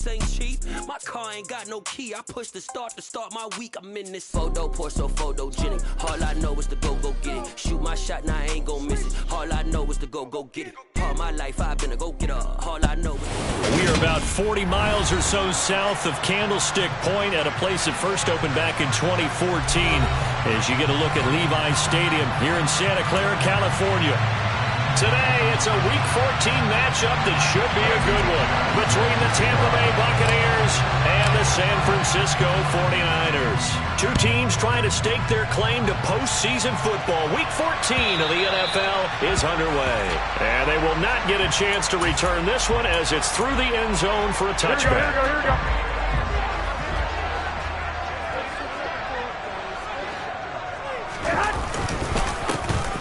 ain't cheap. My car ain't got no key. I push the start to start my week. I'm in this photo, pour so photogenic. All I know is to go get it. Shoot my shot, now I ain't gon' miss it. All I know is to go get it. All my life I've been a go-getter. All I know is we are about 40 miles or so south of Candlestick Point at a place that first opened back in 2014 as you get a look at Levi's Stadium here in Santa Clara, California. Today, it's a Week 14 matchup that should be a good one between the Tampa Bay Buccaneers and the San Francisco 49ers. Two teams trying to stake their claim to postseason football. Week 14 of the NFL is underway. And they will not get a chance to return this one as it's through the end zone for a touchback. Here we go.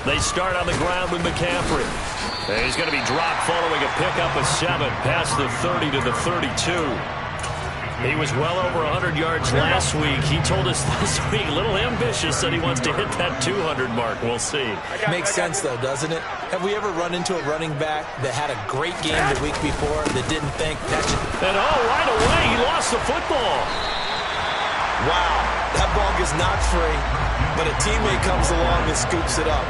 They start on the ground with McCaffrey. And he's going to be dropped following a pickup of 7 past the 30 to the 32. He was well over 100 yards last week. He told us this week, a little ambitious, that he wants to hit that 200 mark. We'll see. Makes sense, though, doesn't it? Have we ever run into a running back that had a great game the week before that didn't think that should... And right away, he lost the football. Wow, that ball gets knocked free, but a teammate comes along and scoops it up.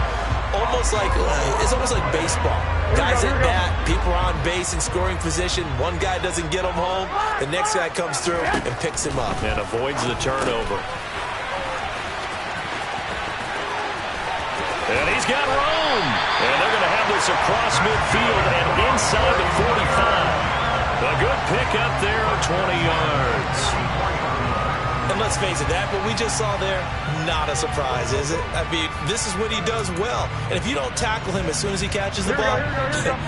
It's almost like baseball. Guys at bat, people are on base in scoring position. One guy doesn't get him home. The next guy comes through and picks him up. And avoids the turnover. And he's got room. And they're going to have this across midfield and inside the 45. A good pickup there of 20 yards. And let's face it, that what we just saw there, not a surprise, is it? I mean, this is what he does well. And if you don't tackle him as soon as he catches the ball,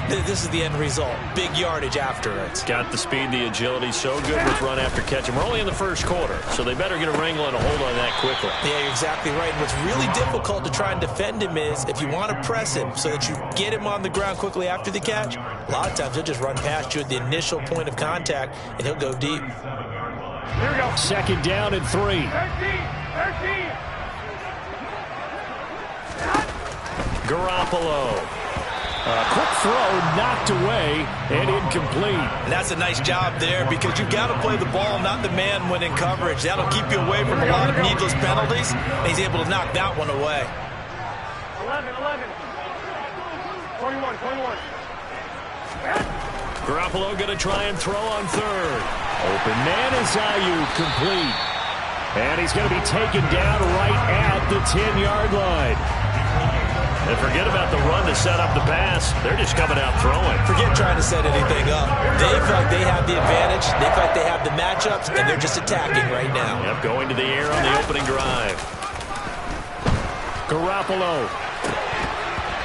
this is the end result. Big yardage after it. Got the speed, the agility, so good with run after catch. And we're only in the first quarter, so they better get a wrangle and a hold on that quickly. Yeah, you're exactly right. And what's really difficult to try and defend him is if you want to press him so that you get him on the ground quickly after the catch, a lot of times he'll just run past you at the initial point of contact, and he'll go deep. Here we go. Second down and 3. 13. Garoppolo. A quick throw knocked away and incomplete. And that's a nice job there because you've got to play the ball, not the man when in coverage. That'll keep you away from a lot of needless penalties. And he's able to knock that one away. 11. 21. Garoppolo going to try and throw on third. Open man is Ayuk, complete. And he's going to be taken down right at the 10-yard line. And forget about the run to set up the pass. They're just coming out throwing. Forget trying to set anything up. They feel like they have the advantage. They feel like they have the matchups, and they're just attacking right now. Yep, going to the air on the opening drive. Garoppolo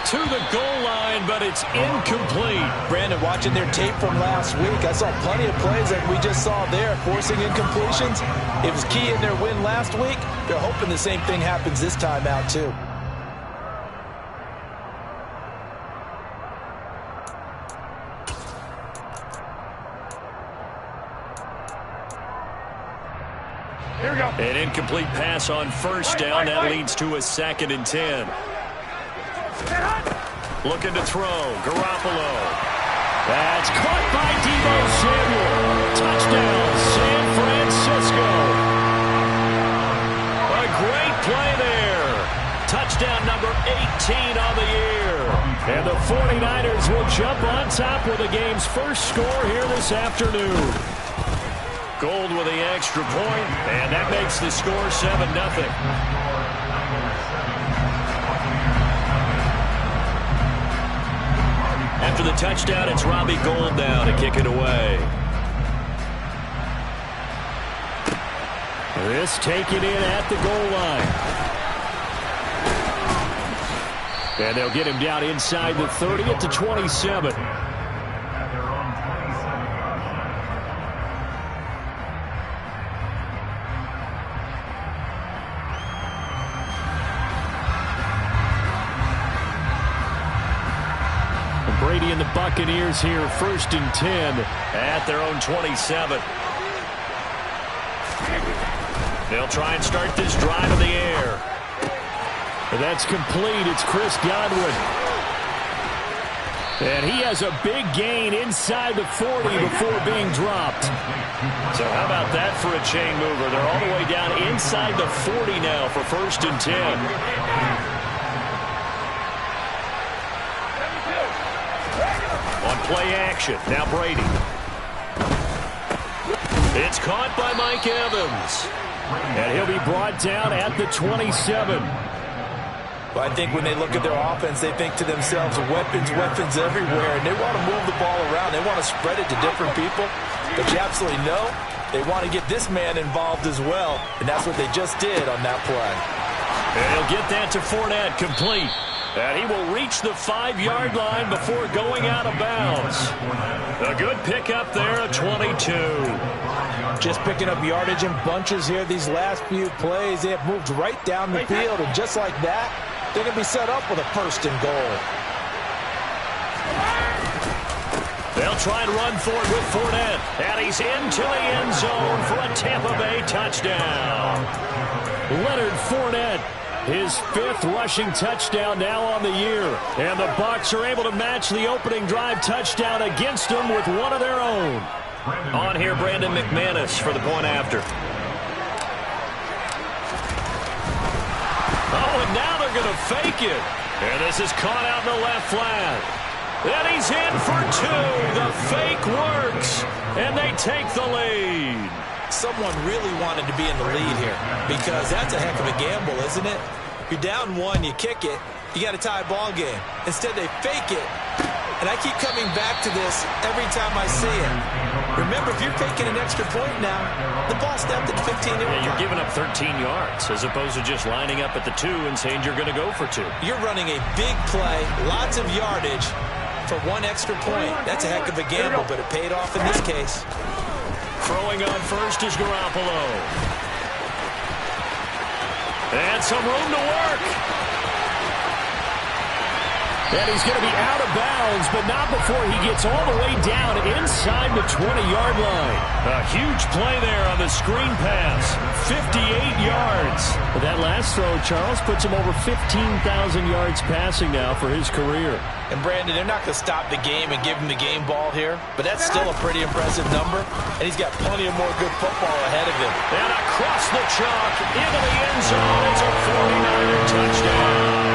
to the goal line, but it's incomplete. Brandon, watching their tape from last week, I saw plenty of plays like we just saw there, forcing incompletions. It was key in their win last week. They're hoping the same thing happens this time out, too. Here we go. An incomplete pass on first down. That leads to a 2nd and 10. Looking to throw. Garoppolo. That's caught by Deebo Samuel. Touchdown, San Francisco. A great play there. Touchdown number 18 on the year. And the 49ers will jump on top with the game's first score here this afternoon. Gold with the extra point, and that makes the score 7-0. After the touchdown, it's Robbie Gould now to kick it away. This taken in at the goal line. And they'll get him down inside the 30 at the 27. Brady and the Buccaneers here, 1st and 10 at their own 27. They'll try and start this drive in the air. And that's complete. It's Chris Godwin. And he has a big gain inside the 40 before being dropped. So how about that for a chain mover? They're all the way down inside the 40 now for 1st and 10. On play action, now Brady. It's caught by Mike Evans. And he'll be brought down at the 27. Well, I think when they look at their offense, they think to themselves, weapons everywhere, and they want to move the ball around. They want to spread it to different people. But you absolutely know they want to get this man involved as well, and that's what they just did on that play. And he'll get that to Fournette, complete. And he will reach the 5-yard line before going out of bounds. A good pickup there, a 22. Just picking up yardage in bunches here these last few plays. They have moved right down the field, and just like that, they're going to be set up with a 1st and goal. They'll try and run for it with Fournette. And he's into the end zone for a Tampa Bay touchdown. Leonard Fournette, his 5th rushing touchdown now on the year. And the Bucs are able to match the opening drive touchdown against them with one of their own. On here, Brandon McManus for the point after. Oh, and now they're going to fake it. And this is caught out in the left flat. And he's in for 2. The fake works. And they take the lead. Someone really wanted to be in the lead here because that's a heck of a gamble, isn't it? You're down 1, you kick it, you got a tie ball game. Instead, they fake it. And I keep coming back to this every time I see it. Remember, if you're faking an extra point now, the ball stepped at 15. Yeah, you're giving up 13 yards as opposed to just lining up at the 2 and saying you're going to go for 2. You're running a big play, lots of yardage for 1 extra point. That's a heck of a gamble, but it paid off in this case. Throwing on first is Garoppolo. And some room to work. And he's going to be out of bounds, but not before he gets all the way down inside the 20-yard line. A huge play there on the screen pass. 58 yards. But that last throw, Charles, puts him over 15,000 yards passing now for his career. And Brandon, they're not going to stop the game and give him the game ball here, but that's still a pretty impressive number, and he's got plenty of more good football ahead of him. And across the chalk into the end zone. It's a 49er touchdown.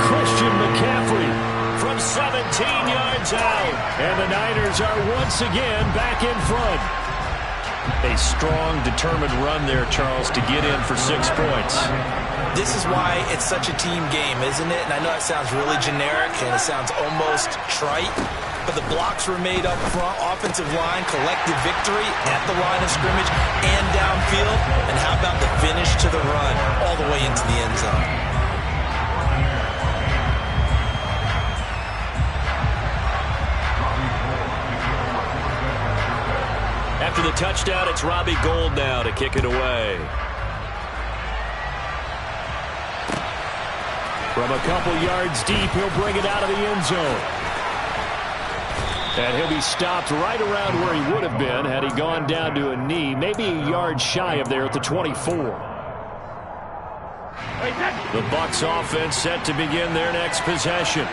Christian McCaffrey from 17 yards out. And the Niners are once again back in front. A strong, determined run there, Charles, to get in for 6 points. This is why it's such a team game, isn't it? And I know it sounds really generic and it sounds almost trite, but the blocks were made up front, offensive line, collective victory at the line of scrimmage and downfield. And how about the finish to the run all the way into the end zone? After the touchdown, it's Robbie Gould now to kick it away. From a couple yards deep, he'll bring it out of the end zone. And he'll be stopped right around where he would have been had he gone down to a knee, maybe a yard shy of there at the 24. The Bucs offense set to begin their next possession.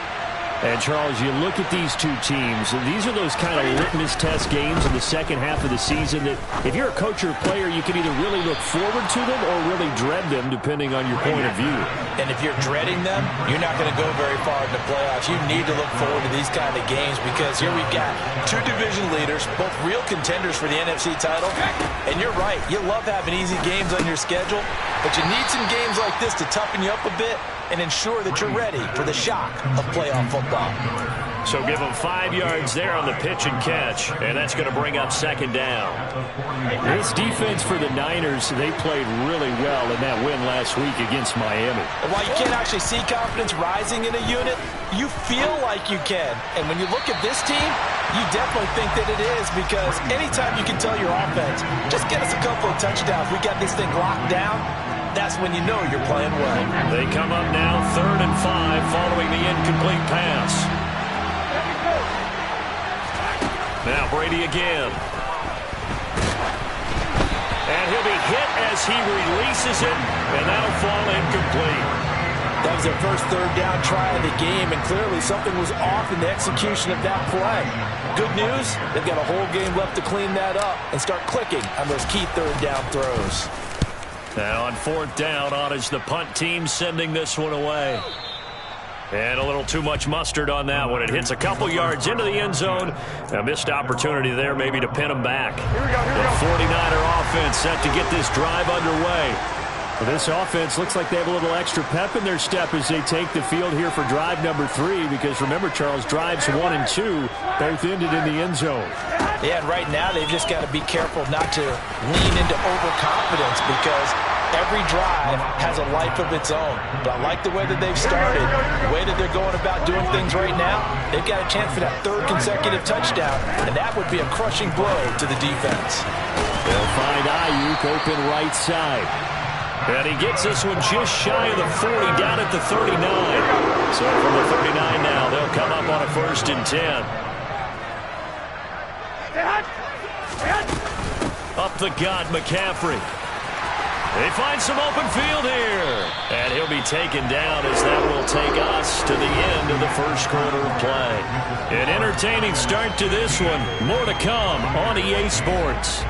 And, Charles, you look at these two teams, and these are those kind of litmus test games in the second half of the season that if you're a coach or a player, you can either really look forward to them or really dread them, depending on your point of view. And if you're dreading them, you're not going to go very far in the playoffs. You need to look forward to these kind of games because here we've got 2 division leaders, both real contenders for the NFC title. And you're right, you love having easy games on your schedule, but you need some games like this to toughen you up a bit and ensure that you're ready for the shock of playoff football. So give them 5 yards there on the pitch and catch, and that's going to bring up second down. This defense for the Niners, they played really well in that win last week against Miami. And while you can't actually see confidence rising in a unit, you feel like you can. And when you look at this team, you definitely think that it is because anytime you can tell your offense, just get us a couple of touchdowns, we got this thing locked down, that's when you know you're playing well. They come up now 3rd and 5 following the incomplete pass. Now Brady again. And he'll be hit as he releases it, and that'll fall incomplete. That was their first third down try of the game, and clearly something was off in the execution of that play. Good news, they've got a whole game left to clean that up and start clicking on those key third down throws. Now on fourth down, on is the punt team sending this one away. And a little too much mustard on that one. It hits a couple yards into the end zone. A missed opportunity there maybe to pin them back. The 49er offense set to get this drive underway. Well, this offense looks like they have a little extra pep in their step as they take the field here for drive number 3. Because remember, Charles, drives 1 and 2 both ended in the end zone. Yeah, and right now they've just got to be careful not to lean into overconfidence because every drive has a life of its own. But I like the way that they've started, the way that they're going about doing things right now. They've got a chance for that third consecutive touchdown, and that would be a crushing blow to the defense. They'll find Ayuk open right side. And he gets this one just shy of the 40, down at the 39. So from the 39 now, they'll come up on a 1st and 10. Up the gut, McCaffrey. They find some open field here. And he'll be taken down as that will take us to the end of the first quarter of play. An entertaining start to this one. More to come on EA Sports.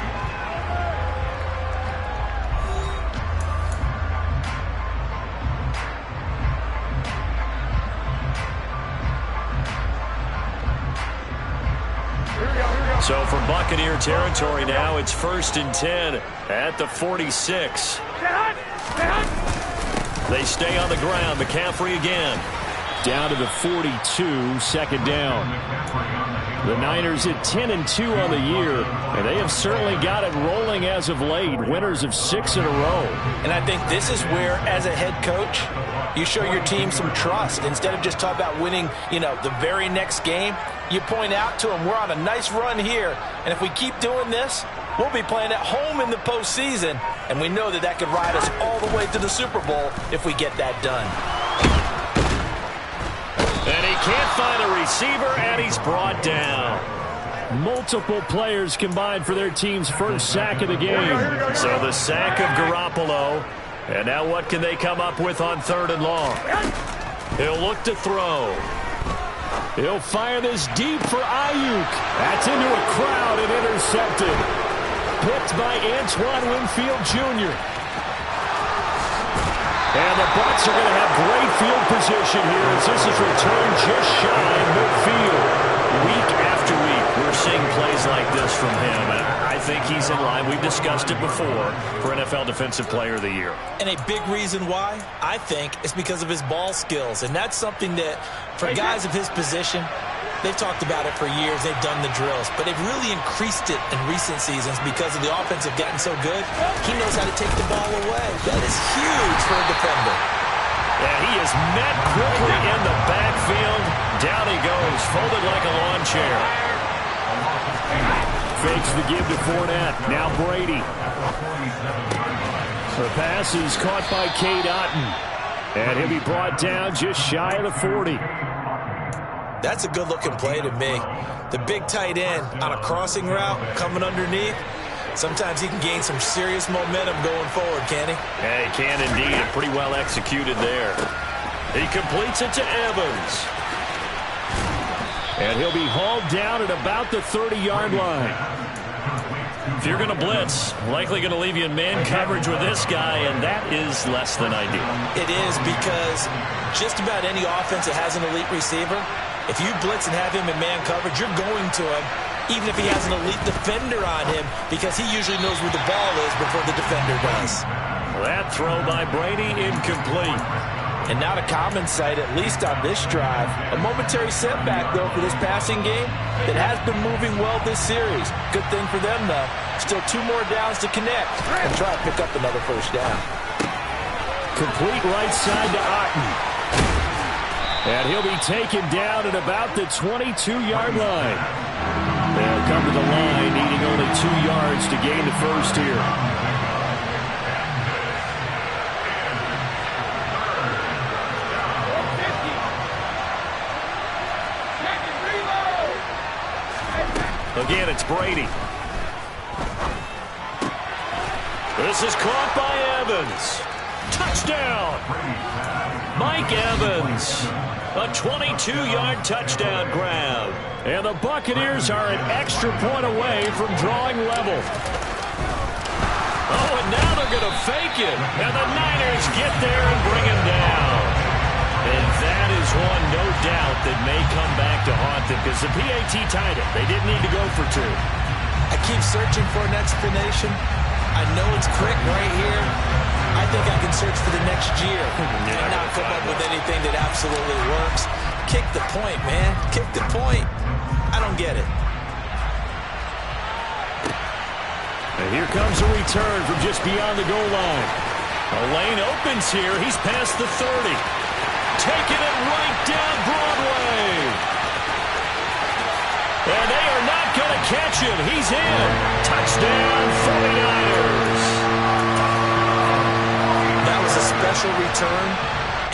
So from Buccaneer territory now, it's 1st and 10 at the 46. They stay on the ground. McCaffrey again. Down to the 42, 2nd down. The Niners at 10 and 2 on the year, and they have certainly got it rolling as of late. Winners of 6 in a row. And I think this is where, as a head coach, you show your team some trust. Instead of just talking about winning, the very next game, you point out to them, we're on a nice run here, and if we keep doing this, we'll be playing at home in the postseason, and we know that that could ride us all the way to the Super Bowl if we get that done. And he can't find a receiver, and he's brought down. Multiple players combined for their team's first sack of the game. So the sack of Garoppolo. And now what can they come up with on 3rd and long? He'll look to throw. He'll fire this deep for Ayuk. That's into a crowd and intercepted. Picked by Antoine Winfield Jr. And the Bucs are going to have great field position here as this is returned just shy of midfield. Week after week, we're seeing plays like this from him. And I think he's in line. We've discussed it before for NFL Defensive Player of the Year. And a big reason why, I think, is because of his ball skills. And that's something that, for guys of his position, they've talked about it for years. They've done the drills. But they've really increased it in recent seasons because of the offense have gotten so good. He knows how to take the ball away. That is huge for a defender. And he is met quickly in the backfield. Down he goes, folded like a lawn chair. Fakes the give to Fournette. Now Brady. The pass is caught by Cade Otton. And he'll be brought down just shy of the 40. That's a good-looking play to me. The big tight end on a crossing route coming underneath. Sometimes he can gain some serious momentum going forward, can he? Yeah, he can indeed, and pretty well executed there. He completes it to Evans. And he'll be hauled down at about the 30-yard line. If you're going to blitz, likely going to leave you in man coverage with this guy, and that is less than ideal. It is because just about any offense that has an elite receiver, if you blitz and have him in man coverage, you're going to him, even if he has an elite defender on him, because he usually knows where the ball is before the defender does. That throw by Brady incomplete. And not a common sight, at least on this drive. A momentary setback, though, for this passing game that has been moving well this series. Good thing for them, though. Still 2 more downs to connect and try to pick up another first down. Complete right side to Otton. And he'll be taken down at about the 22-yard line. They'll come to the line, needing only 2 yards to gain the first here. Again, it's Brady. This is caught by Evans. Touchdown! Mike Evans. A 22-yard touchdown grab. And the Buccaneers are an extra point away from drawing level. Oh, and now they're going to fake it. And the Niners get there and bring him down. And that is one, no doubt, that may come back to haunt them because the PAT tied it. They didn't need to go for two. I keep searching for an explanation. I know it's quick right here. I think I can search for the next year and not come up with anything that absolutely works. Kick the point, man. Kick the point. I don't get it. And here comes a return from just beyond the goal line. A lane opens here. He's past the 30. Taking it right down Broadway. And they are not going to catch him. He's in. Touchdown, 49ers. That was a special return,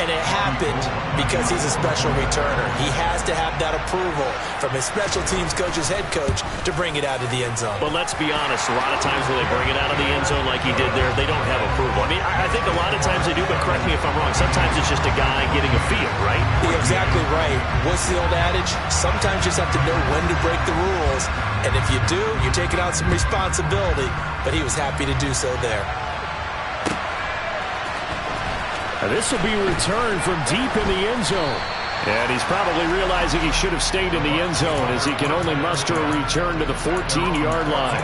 and it happened because he's a special returner. He has to have that approval from his special teams coach's head coach to bring it out of the end zone. But let's be honest, a lot of times when they bring it out of the end zone like he did there, they don't have approval. I mean, I think a lot of times they do, but correct me if I'm wrong. Sometimes it's just a guy getting a feel, right? You're exactly right. What's the old adage? Sometimes you just have to know when to break the rules, and if you do, you're taking out some responsibility, but he was happy to do so there. This will be returned from deep in the end zone. And he's probably realizing he should have stayed in the end zone as he can only muster a return to the 14-yard line.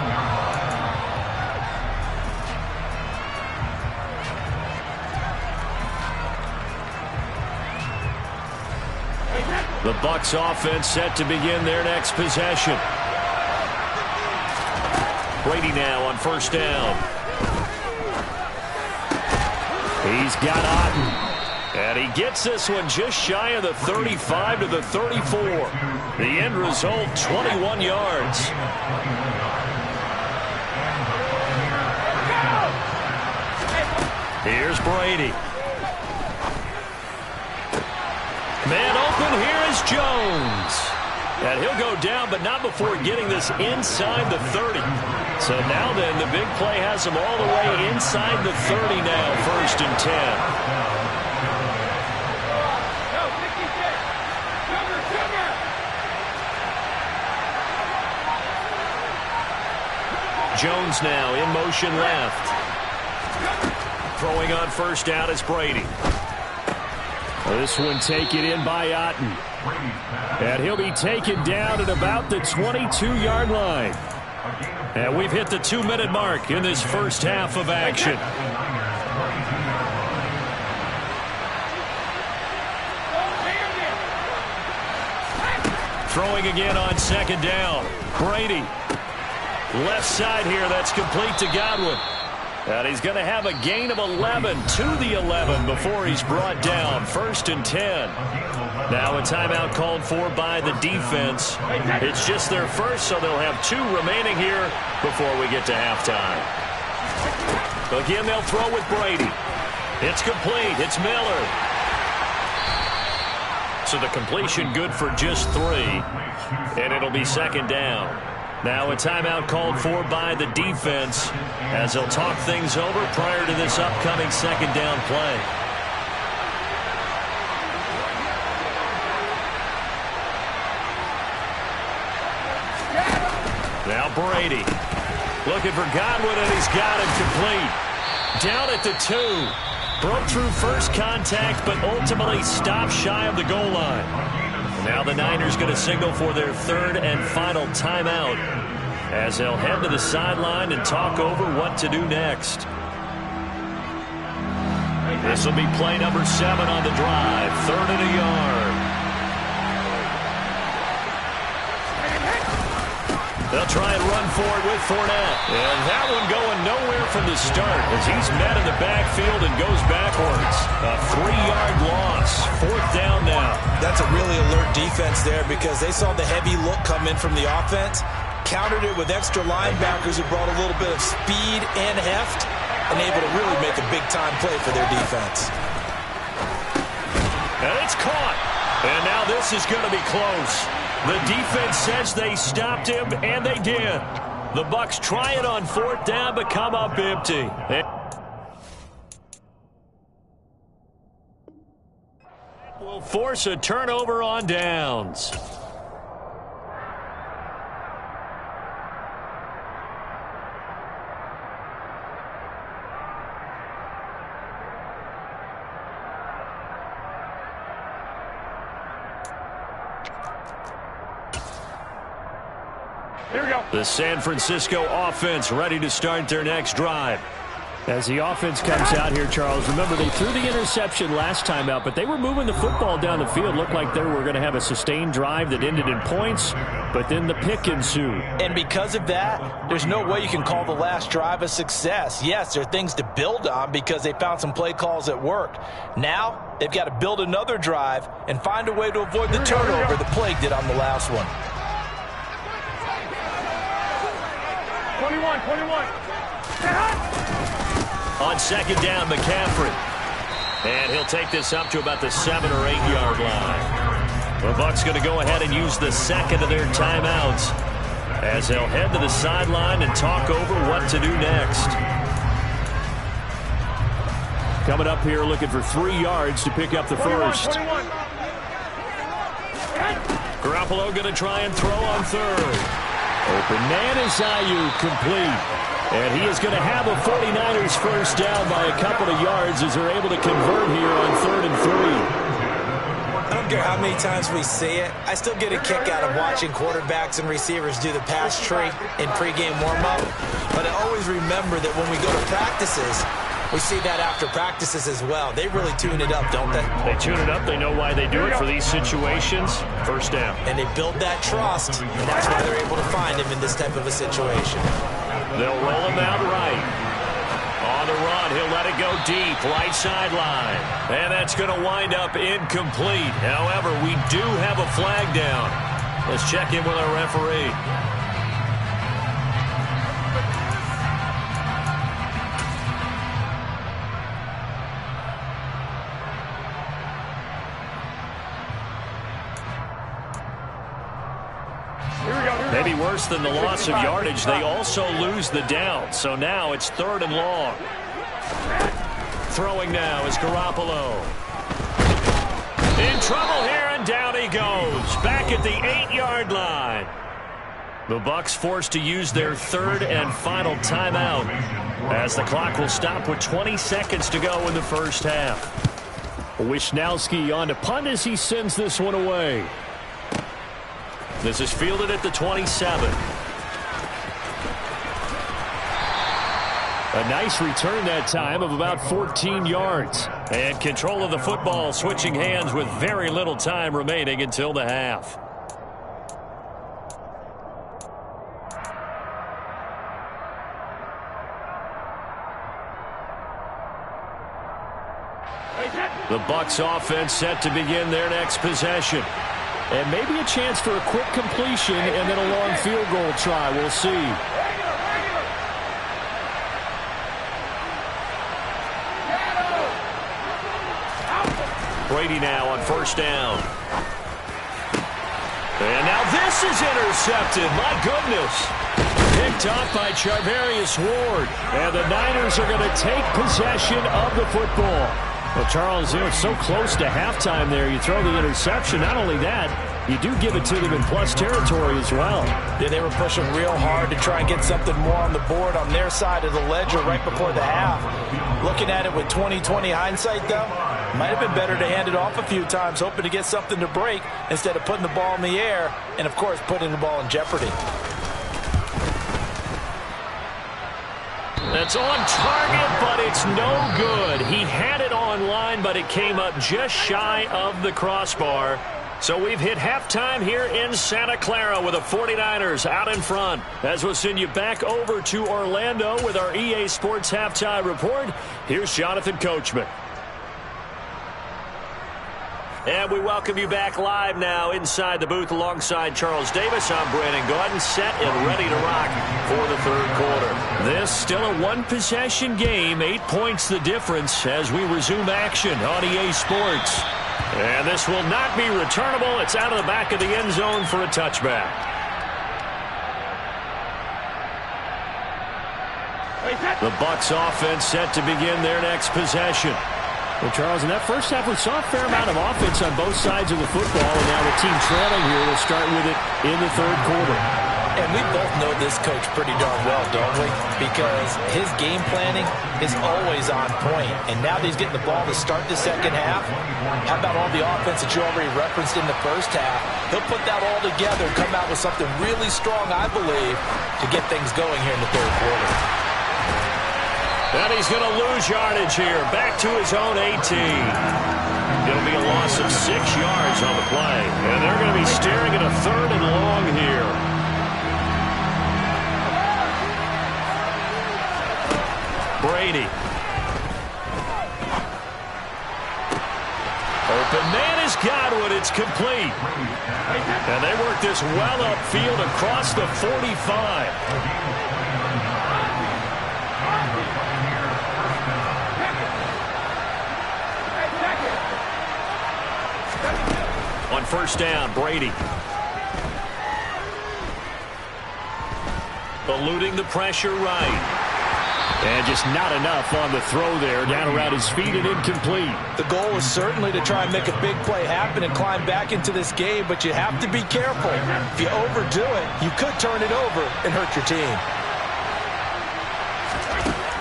The Bucs offense set to begin their next possession. Brady now on first down. He's got Otten. And he gets this one just shy of the 35 to the 34. The end result, 21 yards. Here's Brady. Man open, here is Jones. And he'll go down, but not before getting this inside the 30. So now then, the big play has him all the way inside the 30 now, 1st and 10. Jones now in motion left. Throwing on first down is Brady. This one taken in by Otten. And he'll be taken down at about the 22-yard line. And we've hit the 2-minute mark in this first half of action. Throwing again on second down. Brady. Left side here, that's complete to Godwin. And he's going to have a gain of 11 to the 11 before he's brought down. 1st and 10. Now a timeout called for by the defense. It's just their first, so they'll have 2 remaining here before we get to halftime. Again, they'll throw with Brady. It's complete. It's Miller. So the completion good for just 3. And it'll be second down. Now a timeout called for by the defense as they'll talk things over prior to this upcoming second down play. Now Brady looking for Godwin, and he's got him complete. Down at the 2. Broke through first contact, but ultimately stopped shy of the goal line. Now the Niners going to signal for their 3rd and final timeout as they'll head to the sideline and talk over what to do next. This will be play number 7 on the drive. 3rd and a yard. They'll try and run for it with Fournette. And that one going nowhere from the start as he's met in the backfield and goes backwards. A 3-yard loss. 4th down now. That's a really alert defense there because they saw the heavy look come in from the offense, countered it with extra linebackers who brought a little bit of speed and heft, and able to really make a big-time play for their defense. And it's caught. And now this is going to be close. The defense says they stopped him, and they did. The Bucs try it on 4th down, but come up empty. force a turnover on downs. Here we go. The San Francisco offense ready to start their next drive. As the offense comes out here, Charles, remember they threw the interception last time out, but they were moving the football down the field. Looked like they were going to have a sustained drive that ended in points, but then the pick ensued. And because of that, there's no way you can call the last drive a success. Yes, there are things to build on because they found some play calls that worked. Now, they've got to build another drive and find a way to avoid the turnover the plague did on the last one. 21. On second down, McCaffrey. And he'll take this up to about the 7 or 8 yard line. The Bucs going to go ahead and use the second of their timeouts as they'll head to the sideline and talk over what to do next. Coming up here looking for 3 yards to pick up the first. 21. Garoppolo going to try and throw on third. Open man is Ayuk, complete. And he is going to have a 49ers first down by a couple of yards as they're able to convert here on 3rd and 3. I don't care how many times we see it. I still get a kick out of watching quarterbacks and receivers do the pass tree in pregame warm-up. But I always remember that when we go to practices, we see that after practices as well. They really tune it up, don't they? They tune it up. They know why they do it for these situations. First down. And they build that trust, and that's why they're able to find him in this type of a situation. They'll roll him out right. On the run, he'll let it go deep, right sideline. And that's going to wind up incomplete. However, we do have a flag down. Let's check in with our referee. Maybe worse than the loss of yardage, they also lose the down. So now it's 3rd and long. Throwing now is Garoppolo. In trouble here, and down he goes. Back at the 8-yard line. The Bucs forced to use their 3rd and final timeout as the clock will stop with 20 seconds to go in the first half. Wisnowski on to punt as he sends this one away. This is fielded at the 27. A nice return that time of about 14 yards. And control of the football switching hands with very little time remaining until the half. The Bucs offense set to begin their next possession. And maybe a chance for a quick completion and then a long field goal try. We'll see. Brady now on first down. And now this is intercepted. My goodness. Picked off by Charvarius Ward. And the Niners are going to take possession of the football. Well, Charles, it's so close to halftime there. You throw the interception. Not only that, you do give it to them in plus territory as well. Yeah, they were pushing real hard to try and get something more on the board on their side of the ledger right before the half. Looking at it with 20/20 hindsight, though, might have been better to hand it off a few times, hoping to get something to break instead of putting the ball in the air and, of course, putting the ball in jeopardy. That's on target, but it's no good. He had it on line, but it came up just shy of the crossbar. So we've hit halftime here in Santa Clara with the 49ers out in front. As we'll send you back over to Orlando with our EA Sports Halftime Report, here's Jonathan Coachman. And we welcome you back live now inside the booth alongside Charles Davis. I'm Brandon Gaudin, set and ready to rock for the third quarter. This still a one-possession game, 8 points the difference as we resume action on EA Sports. And this will not be returnable. It's out of the back of the end zone for a touchback. The Bucs offense set to begin their next possession. Well, Charles, in that first half, we saw a fair amount of offense on both sides of the football, and now the team trailing here will start with it in the third quarter. And we both know this coach pretty darn well, don't we? Because his game planning is always on point. And now that he's getting the ball to start the second half, how about all the offense that you already referenced in the first half? He'll put that all together and come out with something really strong, I believe, to get things going here in the third quarter. And he's going to lose yardage here. Back to his own 18. It'll be a loss of 6 yards on the play. And they're going to be staring at a 3rd and long here. Brady. Open man is Godwin. It's complete. And they work this well upfield across the 45. On first down, Brady. Eluding the pressure right. And just not enough on the throw there. Down around his feet and incomplete. The goal is certainly to try and make a big play happen and climb back into this game, but you have to be careful. If you overdo it, you could turn it over and hurt your team.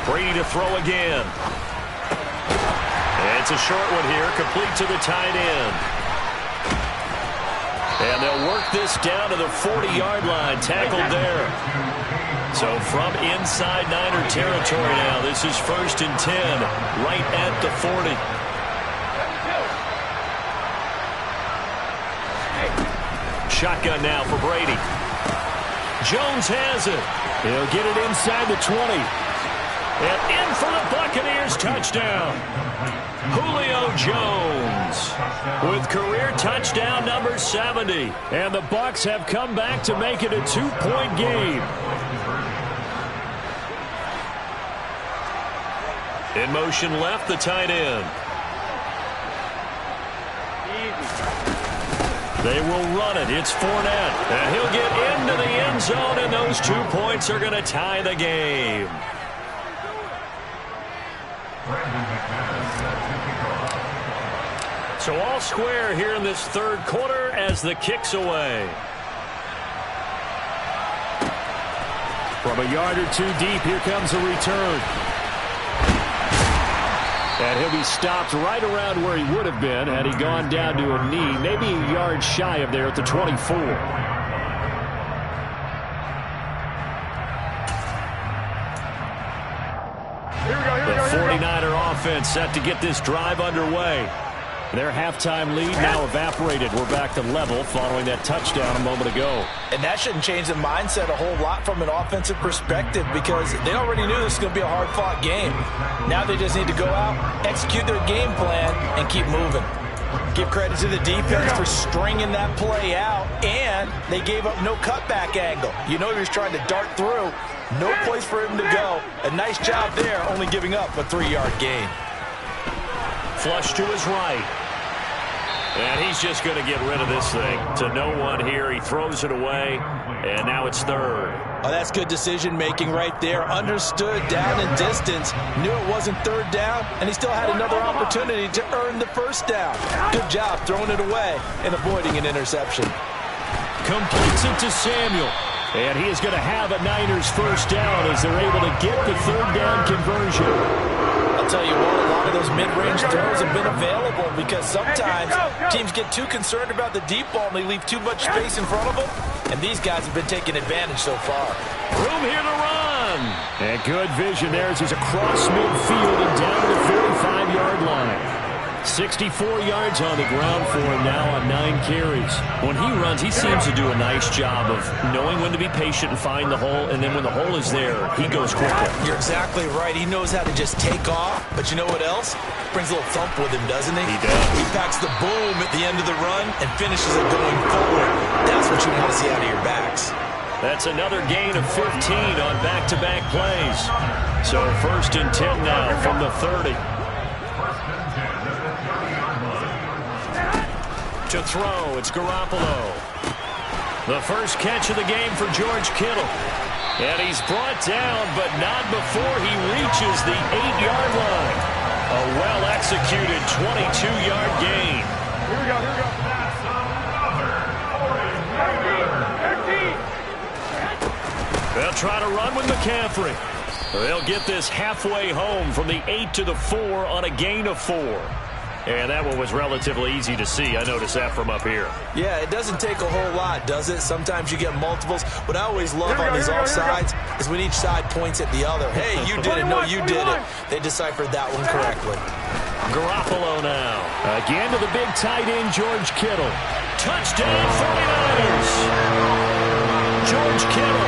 Brady to throw again. And it's a short one here, complete to the tight end. And they'll work this down to the 40-yard line, tackled there. So from inside Niner territory now, this is 1st and 10, right at the 40. Shotgun now for Brady. Jones has it. He'll get it inside the 20. And in for the Buccaneers, touchdown. Julio Jones with career touchdown number 70. And the Bucs have come back to make it a 2-point game. In motion left, the tight end. They will run it. It's Fournette. And he'll get into the end zone, and those 2 points are going to tie the game. So all square here in this third quarter as the kick's away. From a yard or 2 deep, here comes a return. And he'll be stopped right around where he would have been had he gone down to a knee, maybe a yard shy of there at the 24. The 49er offense set to get this drive underway. Their halftime lead now evaporated. We're back to level following that touchdown a moment ago. And that shouldn't change the mindset a whole lot from an offensive perspective because they already knew this was going to be a hard-fought game. Now they just need to go out, execute their game plan, and keep moving. Give credit to the defense for stringing that play out, and they gave up no cutback angle. You know he was trying to dart through. No place for him to go. A nice job there, only giving up a 3-yard gain. Flush to his right. And he's just going to get rid of this thing. To no one here. He throws it away. And now it's 3rd. Oh, that's good decision-making right there. Understood down and distance. Knew it wasn't 3rd down. And he still had another opportunity to earn the 1st down. Good job throwing it away and avoiding an interception. Completes it to Samuel. And he is going to have a Niners 1st down as they're able to get the 3rd down conversion. I'll tell you what, a lot of those mid-range throws have been available because sometimes teams get too concerned about the deep ball and they leave too much space in front of them. And these guys have been taking advantage so far. Room here to run. And good vision there as he's across midfield and down to the 45-yard line. 64 yards on the ground for him now on 9 carries. When he runs, he seems to do a nice job of knowing when to be patient and find the hole, and then when the hole is there, he goes quickly. You're exactly right. He knows how to just take off, but you know what else? Brings a little thump with him, doesn't he? He does. He packs the boom at the end of the run and finishes it going forward. That's what you want to see out of your backs. That's another gain of 15 on back-to-back plays. So 1st and 10 now from the 30. To throw, it's Garoppolo. The first catch of the game for George Kittle. And he's brought down, but not before he reaches the 8-yard line. A well-executed 22-yard gain. Here we go. They'll try to run with McCaffrey. They'll get this halfway home from the 8 to the 4 on a gain of 4. And that one was relatively easy to see. I noticed that from up here. Yeah, it doesn't take a whole lot, does it? Sometimes you get multiples. What I always love on these offsides is when each side points at the other. Hey, you did it. No, you did it. They deciphered that one correctly. Garoppolo now. Again to the big tight end, George Kittle. Touchdown, 49ers. George Kittle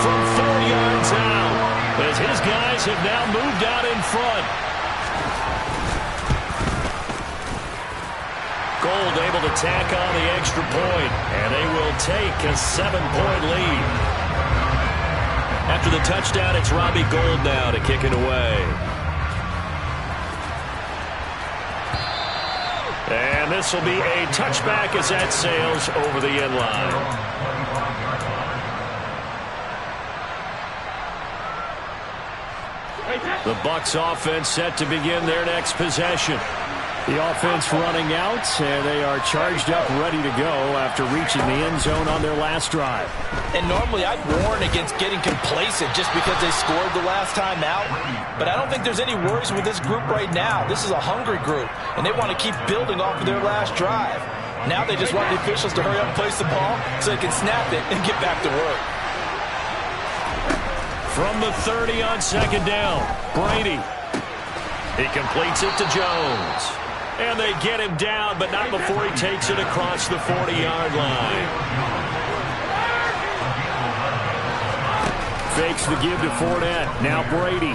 from 4 yards out as his guys have now moved out in front. Gold able to tack on the extra point, and they will take a 7-point lead. After the touchdown, it's Robbie Gould now to kick it away. And this will be a touchback as that sails over the end line. The Bucs offense set to begin their next possession. The offense running out, and they are charged up, ready to go after reaching the end zone on their last drive. And normally I'd warn against getting complacent just because they scored the last time out. But I don't think there's any worries with this group right now. This is a hungry group, and they want to keep building off of their last drive. Now they just want the officials to hurry up and place the ball so they can snap it and get back to work. From the 30 on second down, Brady. He completes it to Jones. And they get him down, but not before he takes it across the 40-yard line. Fakes the give to Fournette. Now Brady.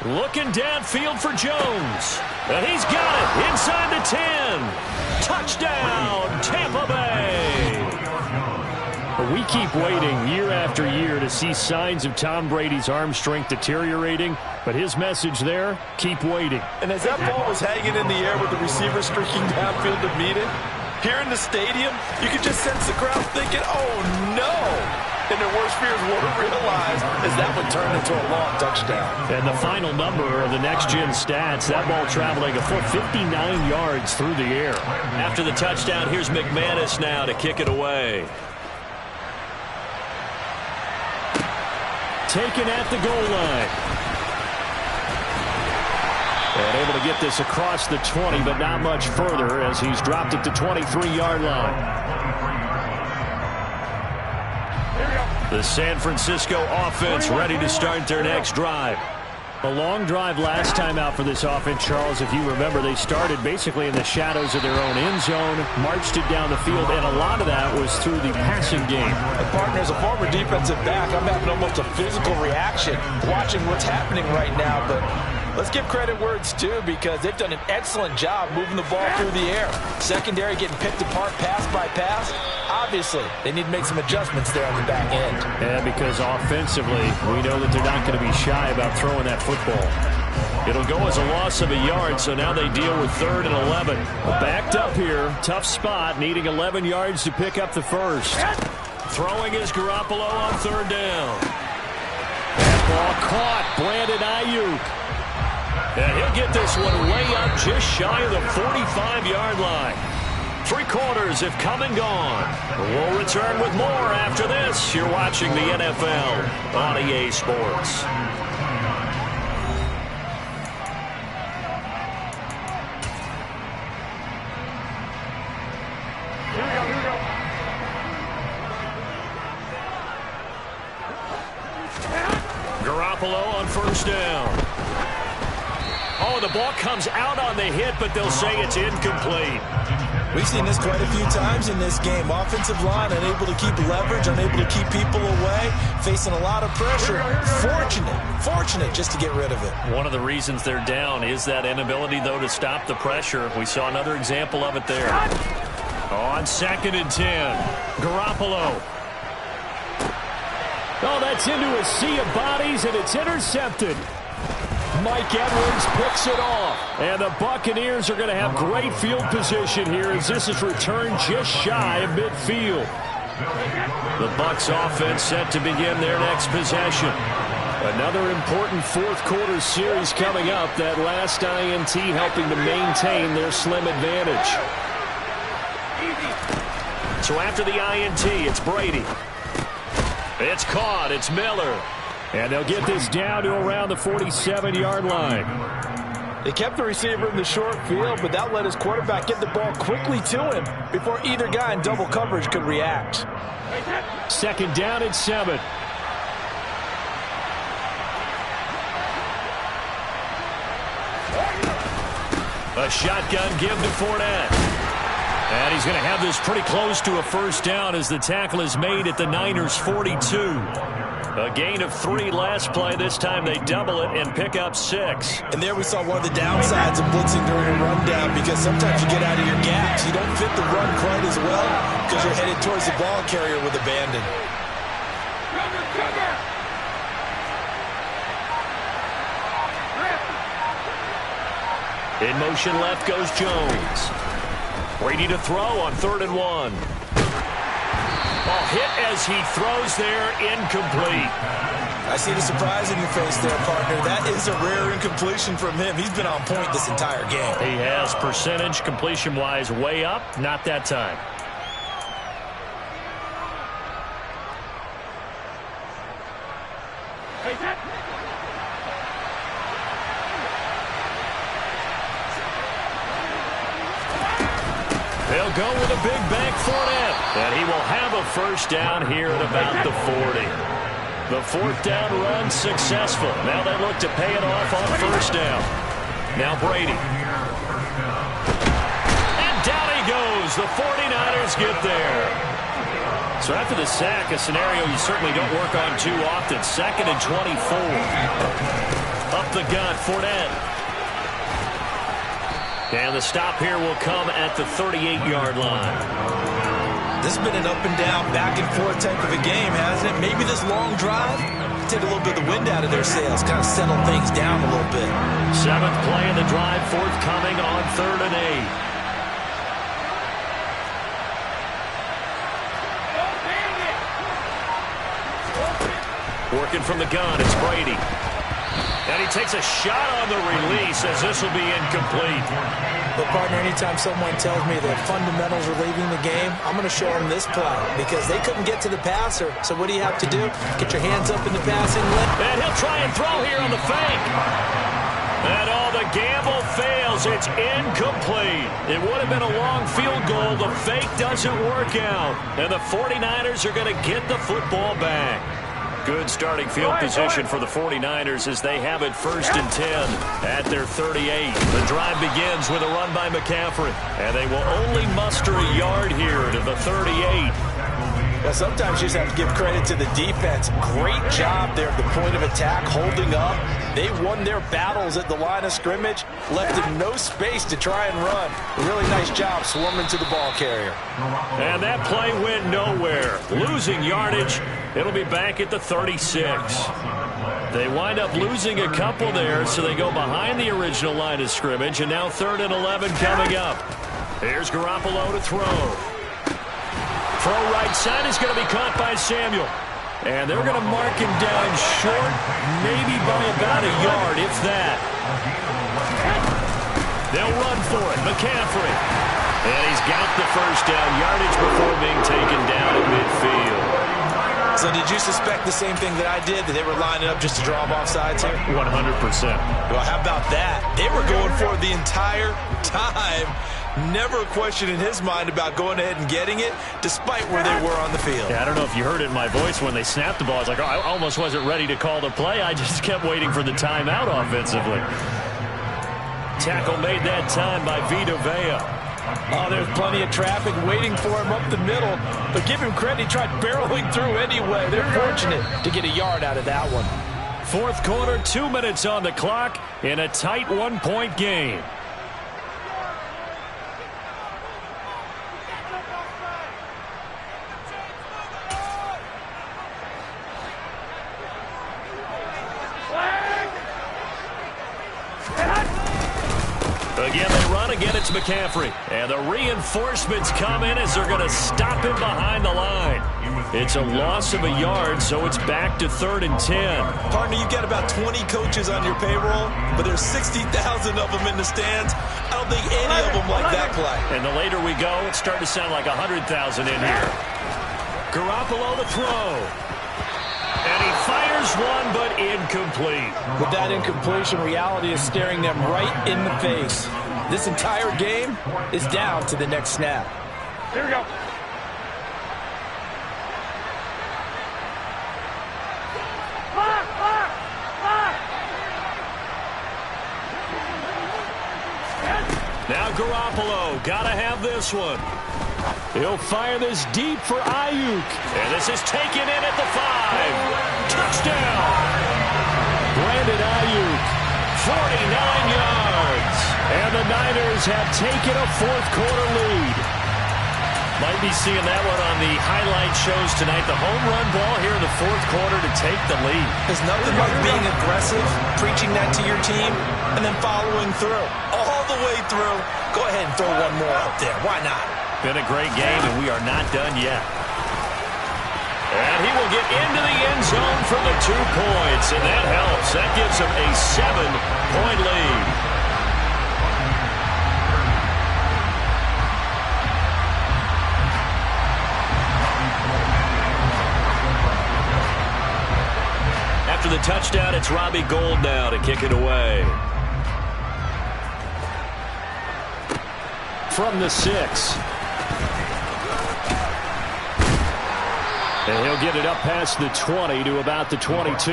Looking downfield for Jones. And he's got it inside the 10. Touchdown, Tampa Bay. We keep waiting year after year to see signs of Tom Brady's arm strength deteriorating, but his message there, keep waiting. And as that ball was hanging in the air with the receiver streaking downfield to meet it, here in the stadium, you could just sense the crowd thinking, oh no! And their worst fears wouldn't realize as that would turn into a long touchdown. And the final number of the next-gen stats, that ball traveling a full 59 yards through the air. After the touchdown, here's McManus now to kick it away. Taken at the goal line. And able to get this across the 20, but not much further as he's dropped it to 23-yard line. The San Francisco offense ready to start their next drive. A long drive last time out for this offense, Charles. If you remember, they started basically in the shadows of their own end zone, marched it down the field, and a lot of that was through the passing game. And partner, as a former defensive back, I'm having almost a physical reaction watching what's happening right now. But let's give credit where it's due because they've done an excellent job moving the ball through the air. Secondary getting picked apart pass by pass. Obviously, they need to make some adjustments there on the back end. Yeah, because offensively, we know that they're not going to be shy about throwing that football. It'll go as a loss of a yard, so now they deal with 3rd and 11. Backed up here, tough spot, needing 11 yards to pick up the first. Throwing is Garoppolo on 3rd down. That ball caught, Brandon Ayuk. And he'll get this one way up just shy of the 45-yard line. 3 quarters have come and gone. We'll return with more after this. You're watching the NFL on EA Sports. Garoppolo on 1st down. Oh, the ball comes out on the hit, but they'll say it's incomplete. We've seen this quite a few times in this game. Offensive line unable to keep leverage, unable to keep people away, facing a lot of pressure. Fortunate just to get rid of it. One of the reasons they're down is that inability, though, to stop the pressure. We saw another example of it there. On 2nd and 10, Garoppolo. Oh, that's into a sea of bodies, and it's intercepted. Mike Edwards picks it off. And the Buccaneers are going to have great field position here as this is returned just shy of midfield. The Bucs offense set to begin their next possession. Another important fourth-quarter series coming up. That last INT helping to maintain their slim advantage. So after the INT, it's Brady. It's caught. It's Miller. And they'll get this down to around the 47-yard line. They kept the receiver in the short field, but that let his quarterback get the ball quickly to him before either guy in double coverage could react. Second down and 7. A shotgun give to Fournette. And he's going to have this pretty close to a first down as the tackle is made at the Niners' 42. A gain of 3 last play. This time they double it and pick up 6. And there we saw one of the downsides of blitzing during a rundown, because sometimes you get out of your gaps. You don't fit the run quite as well because you're headed towards the ball carrier with abandon. In motion left goes Jones. Brady to throw on 3rd and 1. Ball hit as he throws there, incomplete. I see the surprise in your face there, partner. That is a rare incompletion from him. He's been on point this entire game. He has percentage completion-wise way up, not that time. They'll go with a big bank Fournette. And he will have a first down here at about the 40. The 4th down run successful. Now they look to pay it off on first down. Now Brady. And down he goes. The 49ers get there. So after the sack, a scenario you certainly don't work on too often. 2nd and 24. Up the gut, Fournette. And the stop here will come at the 38-yard line. This has been an up and down, back and forth type of a game, hasn't it? Maybe this long drive take a little bit of the wind out of their sails, kind of settle things down a little bit. 7th play in the drive, forthcoming on 3rd and 8. Working from the gun, it's Brady. And he takes a shot on the release as this will be incomplete. But, partner, anytime someone tells me that fundamentals are leaving the game, I'm going to show them this play because they couldn't get to the passer. So what do you have to do? Get your hands up in the passing lane. And he'll try and throw here on the fake. And all the gamble fails. It's incomplete. It would have been a long field goal. The fake doesn't work out. And the 49ers are going to get the football back. Good starting field position for the 49ers as they have it 1st and 10 at their 38. The drive begins with a run by McCaffrey. And they will only muster a yard here to the 38. Now, sometimes you just have to give credit to the defense. Great job there at the point of attack, holding up. They won their battles at the line of scrimmage, left them no space to try and run. A really nice job swarming to the ball carrier. And that play went nowhere. Losing yardage. It'll be back at the 36. They wind up losing a couple there, so they go behind the original line of scrimmage, and now 3rd and 11 coming up. Here's Garoppolo to throw. Throw right side is going to be caught by Samuel. And they're going to mark him down short, maybe by about a yard, if that. They'll run for it. McCaffrey. And he's got the first down yardage before being taken down at midfield. So did you suspect the same thing that I did, that they were lining up just to draw them off sides here? 100%. Well, how about that? They were going for it the entire time. Never a question in his mind about going ahead and getting it, despite where they were on the field. Yeah, I don't know if you heard it in my voice when they snapped the ball. I was like, oh, I almost wasn't ready to call the play. I just kept waiting for the timeout offensively. Tackle made that time by Vita Vea. Oh, there's plenty of traffic waiting for him up the middle. But give him credit, he tried barreling through anyway. They're fortunate to get a yard out of that one. 4th quarter, 2 minutes on the clock in a tight 1-point game. Again, they run. Again, it's McCaffrey. And the reinforcements come in as they're going to stop him behind the line. It's a loss of a yard, so it's back to 3rd and 10. Partner, you've got about 20 coaches on your payroll, but there's 60,000 of them in the stands. I don't think any of them like that play. And the later we go, it's starting to sound like 100,000 in here. Garoppolo to throw. And he fires one, but incomplete. With that incompletion, reality is staring them right in the face. This entire game is down to the next snap. Here we go. Now Garoppolo, gotta have this one. He'll fire this deep for Ayuk. And this is taken in at the 5. Touchdown! Brandon Ayuk, 49 yards. And the Niners have taken a fourth-quarter lead. Might be seeing that one on the highlight shows tonight. The home run ball here in the fourth quarter to take the lead. There's nothing like being aggressive, preaching that to your team, and then following through. All the way through. Go ahead and throw one more up there. Why not? Been a great game, and we are not done yet. And he will get into the end zone for the 2 points, and that helps. That gives him a 7-point lead. After the touchdown, it's Robbie Gould now to kick it away. From the 6. And he'll get it up past the 20 to about the 22.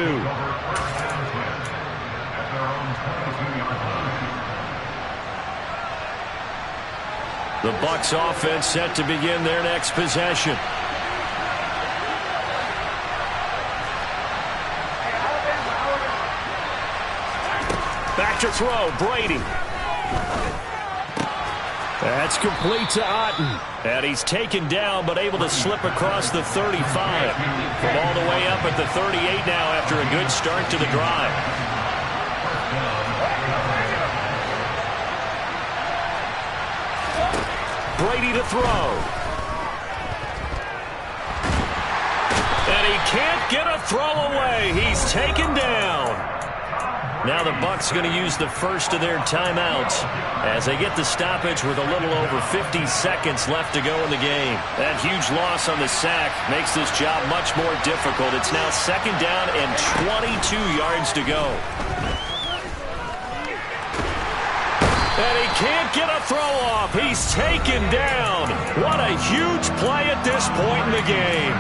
The Bucs offense set to begin their next possession. Back to throw, Brady. That's complete to Otten. And he's taken down, but able to slip across the 35. From all the way up at the 38 now after a good start to the drive. Brady to throw. And he can't get a throw away. He's taken down. Now the Bucs going to use the first of their timeouts as they get the stoppage with a little over 50 seconds left to go in the game. That huge loss on the sack makes this job much more difficult. It's now 2nd down and 22 yards to go. And he can't get a throw off. He's taken down. What a huge play at this point in the game.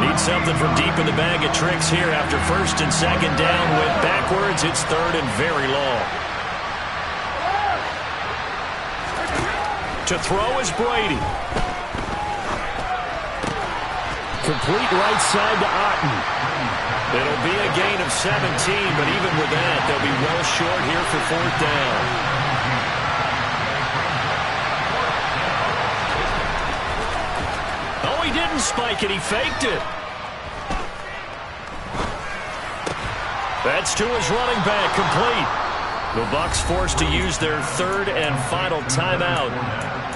Need something from deep in the bag of tricks here after 1st and 2nd down. Went backwards. It's 3rd and very long. To throw is Brady. Complete right side to Otten. It'll be a gain of 17, but even with that, they'll be well short here for 4th down. He didn't spike it, he faked it. That's to his running back, complete. The Bucs forced to use their 3rd and final timeout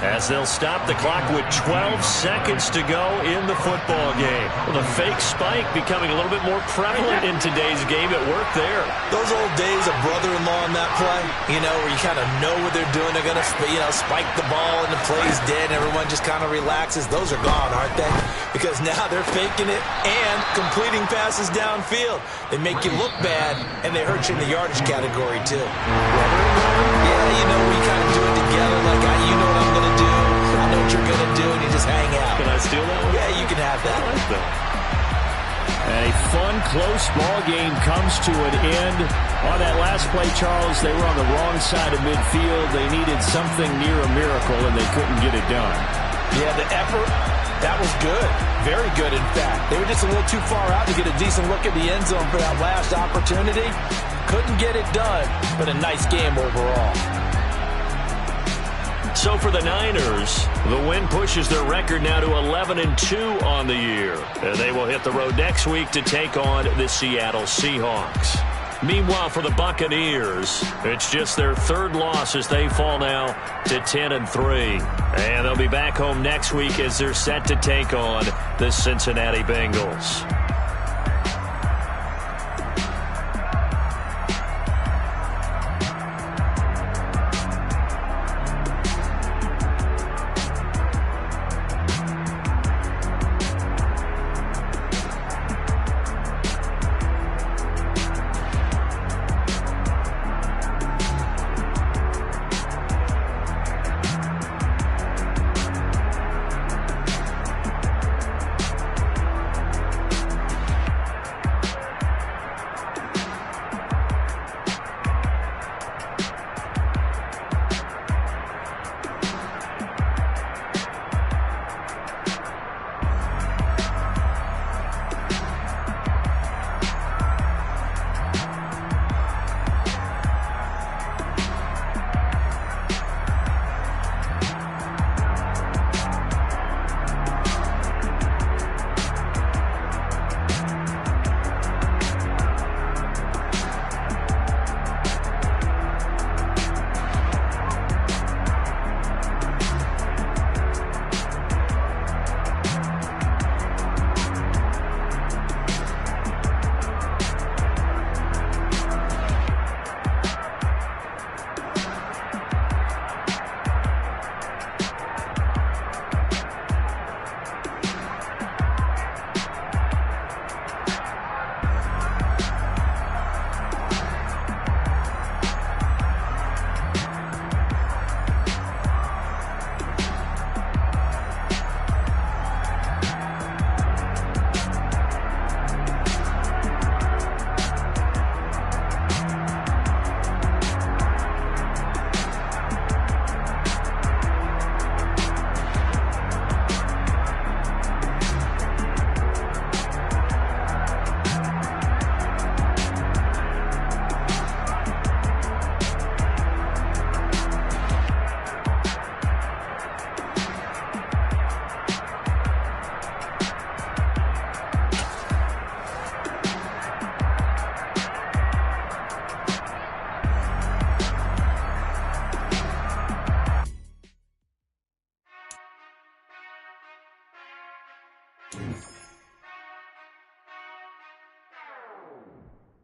as they'll stop the clock with 12 seconds to go in the football game. Well, the fake spike becoming a little bit more prevalent in today's game. It worked there. Those old days of brother-in-law on that play, you know, where you kind of know what they're doing. They're going to, spike the ball and the play's dead and everyone just kind of relaxes. Those are gone, aren't they? Because now they're faking it and completing passes downfield. They make you look bad and they hurt you in the yardage category, too. Yeah, you know, we kind of do it together. Like, you know what I'm going to do. I know what you're going to do, and you just hang out. Can I steal that one? Yeah, you can have that. I like that. A fun, close ball game comes to an end. On that last play, Charles, they were on the wrong side of midfield. They needed something near a miracle, and they couldn't get it done. Yeah, the effort, that was good. Very good, in fact. They were just a little too far out to get a decent look at the end zone for that last opportunity. Couldn't get it done, but a nice game overall. So for the Niners, the win pushes their record now to 11-2 on the year. And they will hit the road next week to take on the Seattle Seahawks. Meanwhile, for the Buccaneers, it's just their third loss as they fall now to 10-3. And they'll be back home next week as they're set to take on the Cincinnati Bengals.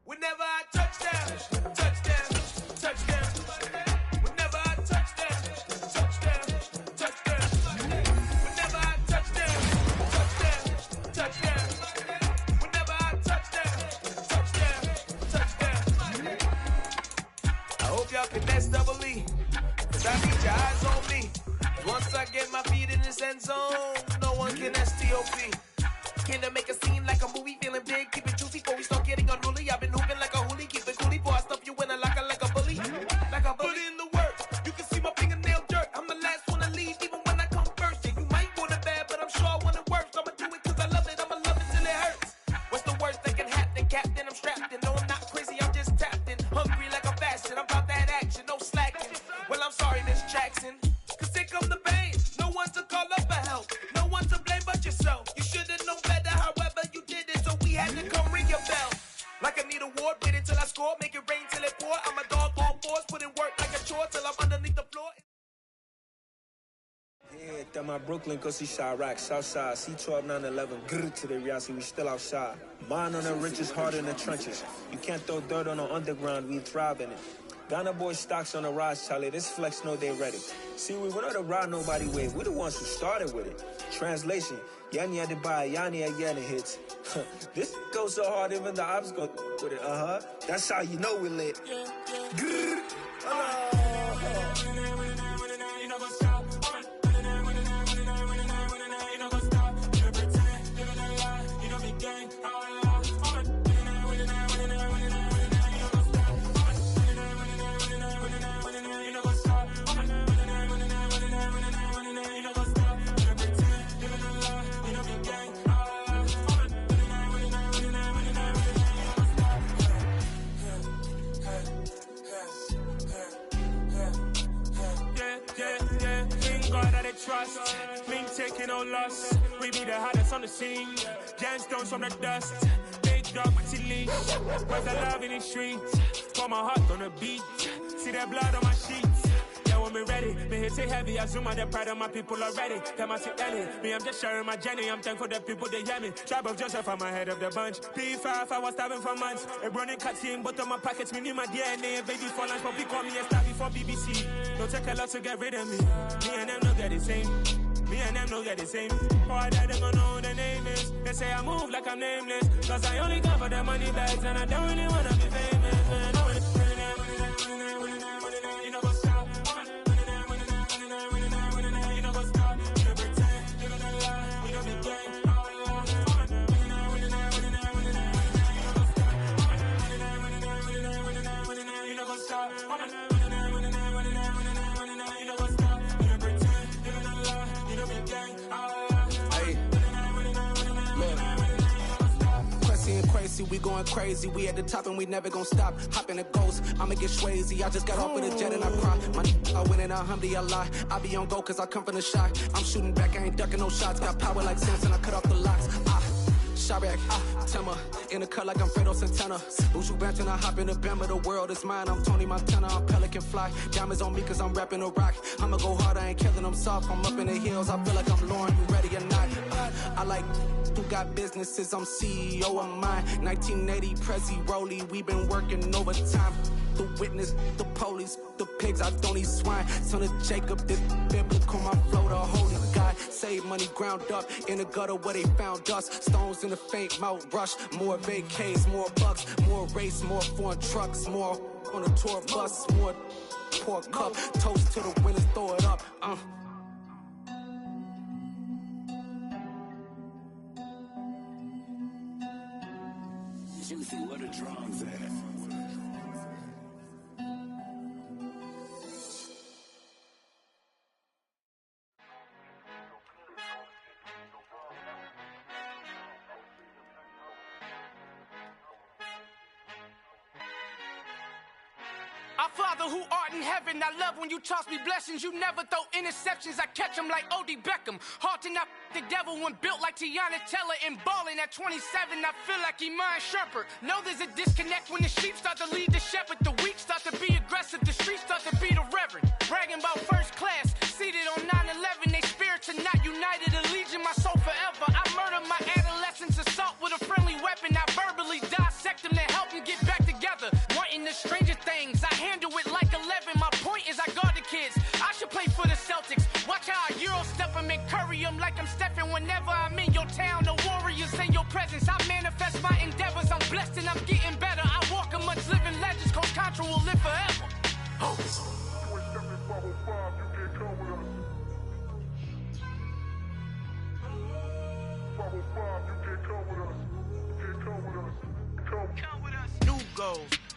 Whenever I touch down, touchdown, touchdown. Whenever I touch down, touchdown, touchdown. Whenever I touch down, touchdown, touchdown. Whenever I touch down, touchdown, touchdown. I hope y'all can nest double E, 'cause I need your eyes on me. Once I get my feet in this end zone, no one can STOP. Can I make a scene like a movie, feeling big, keep it juicy before we start getting unruly. I've been hooping like a hoolie, keep it coolie before I stuff you in a locker like a bully. Like a bully in the work, you can see my fingernail dirt. I'm the last one to leave, even when I come first. Yeah, you might want it bad, but I'm sure I want it worse. I'ma do it 'cause I love it, I'ma love it till it hurts. What's the worst that can happen, Captain? I'm strapped in, no I'm not crazy, I'm just tapped in. Hungry like a fashion, I'm about that action, no slacking. Well, I'm sorry, Miss Jackson, 'cause here come the pain. No one to call up for help, no one to blame but yourself. You should've known better, however you did it, so we had to come ring your bell. Like I need a ward, wait until I score, make it rain till it pour. I'm a dog on force, put in work like a chore till I'm underneath the floor. Yeah, that my Brooklyn, cause he shot rock, Southside, C12, 911, grrr to the reality, we still outside. Mine on the richest, heart in the trenches. You can't throw dirt on the underground, we thrive in it. Ghana boy stocks on the rise, Charlie, this flex know they ready. See, we went on the ride nobody with, we the ones who started with it. Translation, Yanni had to buy, Yanni again it hits. This goes so hard, even the ops go with it, That's how you know we lit. Grrr. Trust, me taking no loss. We be the hottest on the scene. Gemstones from the dust. Big dog, my team streets. Where's the love in the streets? Pour my heart on the beat. See that blood on my sheets. Yeah, when me ready, me hit it heavy. I zoom out the pride of my people already. Them I see Ellie. Me, I'm just sharing my journey. I'm thankful that people they hear me. Tribe of Joseph, I'm ahead of the bunch. P5, I was starving for months. A running cut team, but on my pockets, me knew my DNA. Baby for lunch, but we call me a star before BBC. Don't take a lot to get rid of me. Me and them no get the same. Me and them no get the same. Boy, that they gonna know who the name is. They say I move like I'm nameless. Cause I only come for the money bags. And I don't really wanna be famous, man. You know what's up? You know what's up? You know pretend. You know the lie. You know the game. You know what's up? Crazy, we going crazy. We at the top and we never gonna stop. Hop in a ghost, I'ma get swayzy. I just got off with a jet and I cry. I win in a Alhamdulillah. I be on go cause I come from the shot. I'm shooting back, I ain't ducking no shots. Got power like Samson, I cut off the locks. Chirac, Tema, in the cut like I'm Fredo Santana. Buju Banton, I hop in the Bama, the world is mine. I'm Tony Montana, I'm Pelican Fly. Diamonds on me cause I'm rapping a rock. I'ma go hard, I ain't killing them soft. I'm up in the hills, I feel like I'm Lauren, you ready or not? I like who got businesses, I'm CEO of mine. 1980, Prezi Rolly, we been working overtime. The witness, the police, the pigs, I don't eat swine. Son of Jacob, this biblical, my flow, the holy God. Save money ground up in the gutter where they found us. Stones in the faint Mount Rush. More vacays, more bucks, more race, more foreign trucks, more on a tour bus, more pour cup. Toast to the winners, throw it up. Juicy, where the drums at? Our Father who art in heaven, I love when you toss me blessings. You never throw interceptions, I catch them like O.D. Beckham. Hard to not the devil when built like Tiana Teller and balling at 27. I feel like Iman Shumpert. Know there's a disconnect when the sheep start to lead the shepherd. The weak start to be aggressive, the streets start to be the reverend. Bragging about first class, seated on 9/11. They spirits are not united, a legion, my soul forever. I murder my adolescence, assault with a friendly weapon. I verbally dissect them to help them get back together. Wanting the stranger things, I handle it like 11. My point is I guard the kids. I should play for the Celtics. Watch how I Euro step them and curry them like I'm Stephen. Whenever I'm in your town, the Warriors in your presence. I manifest my endeavors. I'm blessed and I'm getting better. I walk amongst living legends. Coach Contra will live forever. Oh.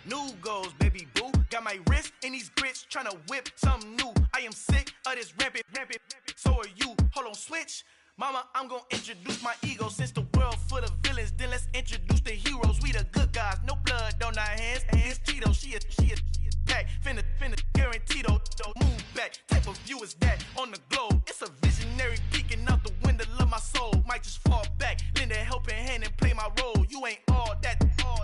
New goals, baby boo. Got my wrist in these grits, tryna whip something new. I am sick of this rampant. So are you. Hold on, switch. Mama, I'm gonna introduce my ego. Since the world full of villains, then let's introduce the heroes. We the good guys, no blood on our hands. Hands Tito, she a pack. Finna guaranteed, move back. Type of view is that on the globe? It's a visionary peeking out the window of my soul. Might just fall back, lend a helping hand and play my role. You ain't all that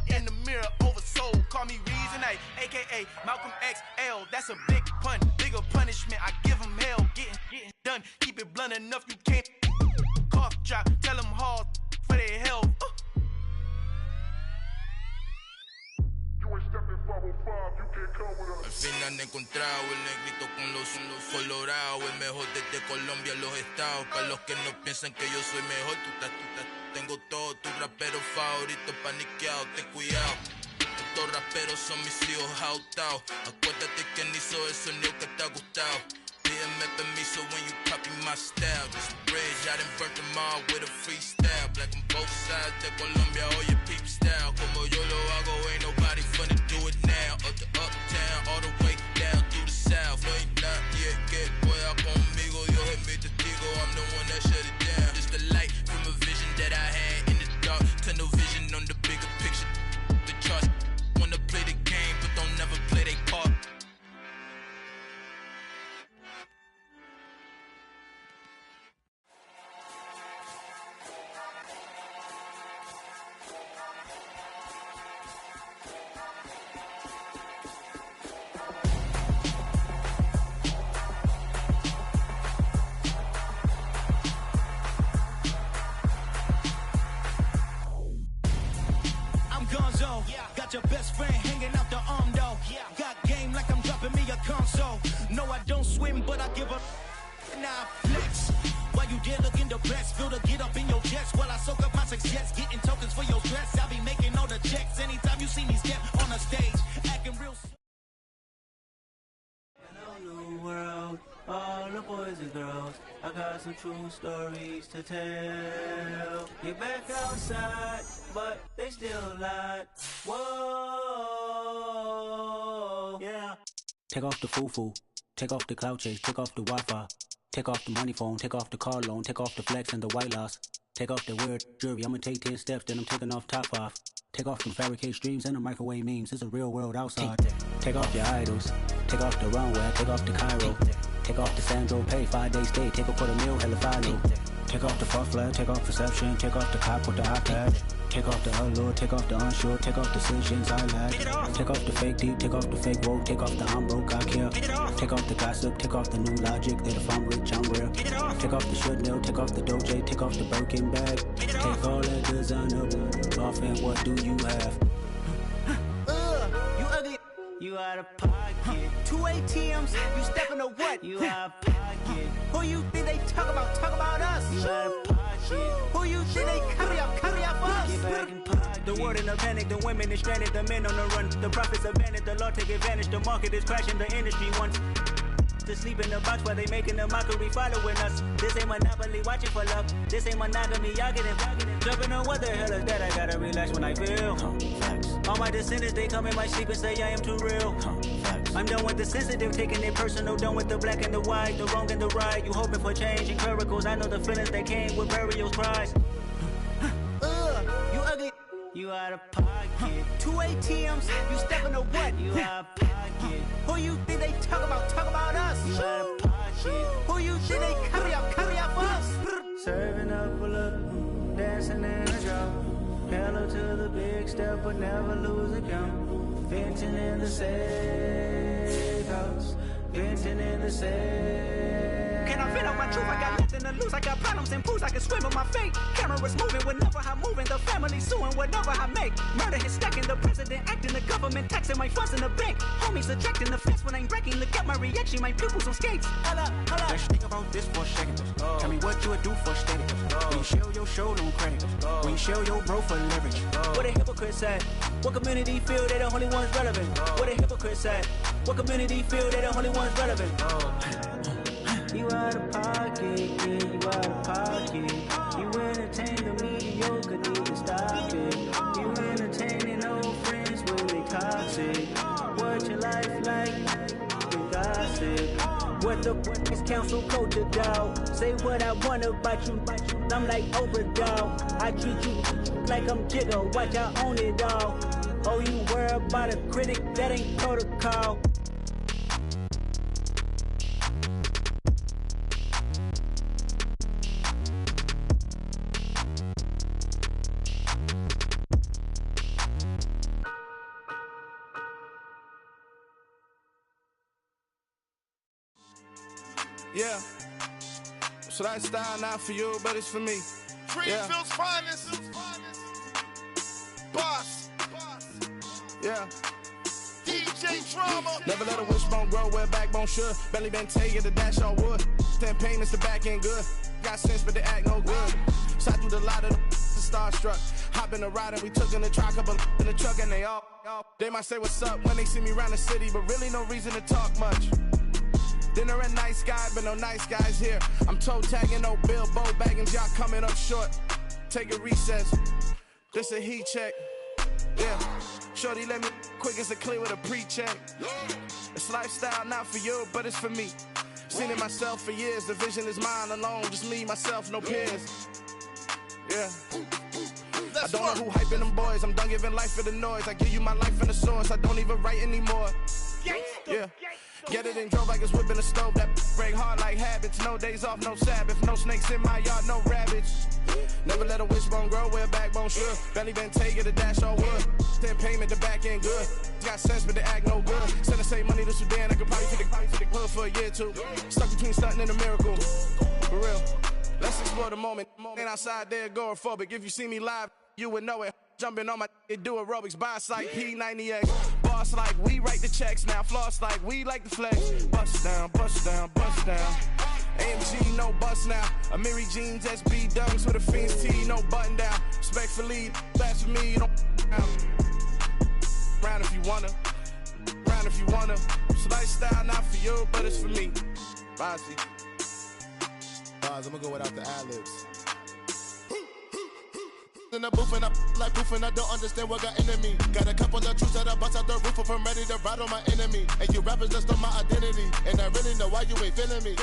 in the mirror oversold. Call me Reason A, aka Malcolm XL. That's a big pun, bigger punishment. I give him hell, getting done. Keep it blunt enough, you can't cough drop. Tell them hard for their health. Al fin han encontrado el negrito con los colorados, el mejor desde Colombia a los estados. Para los que no piensan que yo soy mejor, tengo todo, tu rapero favorito paniqueado, ten cuidado. Estos raperos son mis hijos adoptados. Acuérdate quién hizo el sonido que te ha gustado. Pídeme permiso when you copy my style. Just a bridge, I done burnt them all with a freestyle. Black on both sides de Colombia, oye peep style. Como yo lo hago, ain't nobody finna do it now. Up to uptown, all the way down through the south. No hay nadie que pueda conmigo, Dios es mi testigo. I'm the one that shut it down. Just a light from a vision that I had in the dark. Tunnel vision on the bigger picture. The charts wanna play the game, but don't never play their part. gonzo. Got your best friend hanging out the arm though. Got game like I'm dropping me a console. No, I don't swim, but I give up. Nah, flex. While you there looking the best, feel the get up in your chest while I soak up my success, getting tokens for your stress. I be making all the checks anytime you see me step on the stage, acting real. Hello, new world, all the boys and girls. I got some true stories to tell. You're back outside, but they still lied. Whoa, yeah. Take off the foo-foo, take off the cloud chase, take off the Wi-Fi. Take off the money phone, take off the car loan, take off the flex and the white loss. Take off the weird jewelry, I'ma take 10 steps, then I'm taking off top 5. Take off them fabricate streams and the microwave memes, it's a real world outside. Take off your idols, take off the runway, take off the Cairo. Take off the Sandro Pay, 5-day stay, take a $250,000, hella final. Take off the fuck flag, take off perception, take off the cop with the iPad. Take off the allure, take off the unsure, take off decisions I lack. Take off the fake deep, take off the fake woke, take off the I'm broke, I care. Take off the gossip, take off the new logic, that if I'm rich, I'm real. Take off the Chanel, take off the Doja, take off the Birkin bag. Take all that designer off and what do you have? You ugly. You out of pocket. 2 ATMs, you stepping or what? You out of pocket. Who you think they talk about? Talk about us. You out of pocket. Who you think they carry up for us? Get back in pocket. The world in a panic, the women is stranded, the men on the run. The profits abandoned, the law take advantage. The market is crashing, the industry wants to sleep in the box while they making a mockery following us. This ain't Monopoly, watching for love. This ain't monogamy, y'all getting jumping on what the hell is that? I gotta relax when I feel. All my descendants, they come in my sleep and say I am too real. I'm done with the sensitive, taking it personal. Done with the black and the white, the wrong and the right. You hoping for change and miracles. I know the feelings that came with burials, cries. You ugly. You out of pocket. 2 ATMs, you stepping or what? You out of pocket. Who you think they talk about? Talk about us. You out of pocket. Who you think they carry up for us? Serving up a look, dancing in a drop. Hello to the big step, but never lose a count. Venting in the safe house. Venting in the safe. Can I vent on my truth? I got nothing to lose. I got problems and pools. I can swim in my fate. Cameras moving whenever I'm moving. The family suing whatever I make. Murder is stacking. The president acting. The government taxing my funds in the bank. Homies subtracting the fence when I'm breaking. Look at my reaction. My pupils on skates. Hold up. Let's think about this for a second. Tell me what you would do for status. When you show your show, don't credit. When you show your bro for leverage. What a hypocrite said. What community feel they the only ones relevant? What a hypocrite said. What community feel they the only ones relevant? You out of pocket, yeah, you out of pocket. You entertain the mediocre, need to stop it. You entertaining old friends when they toxic. What your life like? You gossip. What the is council culture, dog? Say what I want about you. I'm like Oprah, dog. I treat you like I'm Jigga. Watch, I own it all. Oh, you worry about a critic? That ain't protocol. Yeah. So that style not for you, but it's for me. Greenfield's finest. Boss. Yeah. DJ Drama. Never let a wishbone grow where backbone should. Belly been taking the dash on wood. Stand pain is the back end good. Got sense, but they act no good. Shot through the lot of the starstruck. Hop in the ride and we took in the truck, couple in the truck and they all. They might say what's up when they see me around the city, but really no reason to talk much. Dinner at Nice Guy, but no nice guys here. I'm toe tagging, no Bilbo baggins, y'all coming up short. Take a recess. This a heat check. Yeah. Shorty let me quick as a clear with a pre-check. It's lifestyle not for you, but it's for me. Seen it myself for years. The vision is mine alone. Just me, myself, no peers. Yeah. I don't know who hyping them boys. I'm done giving life for the noise. I give you my life in the source. I don't even write anymore. Yeah. Get it and drove like it's whipping a stove. That break hard like habits. No days off, no Sabbath. No snakes in my yard, no rabbits. Never let a wishbone grow where backbone should. Belly been taking the dash on wood. Then payment, the back end good. Got sense, but they act no good. Send the same money to Sudan. I could probably take the hood for a year or two. Stuck between stunting and a miracle. For real. Let's explore the moment. Ain't outside there agoraphobic. If you see me live, you would know it. jumping on my do aerobics, boss like P90X. Boss like we write the checks now. Floss like we like the flex. Bust down, bust down, bust down. AMG, no bust now. Amiri jeans, SB dunks with a Fiends tee, no button down. Respectfully, that's for me, don't down. Round if you wanna, round if you wanna. It's a lifestyle, not for you, but it's for me. Bossy. I'm gonna go without the ad-libs. In the booth and I like proof and I don't understand what got into me. Got a couple of truths that I bust out the roof if I'm ready to ride on my enemy. And you rappers just stole my identity. And I really know why you ain't feeling me.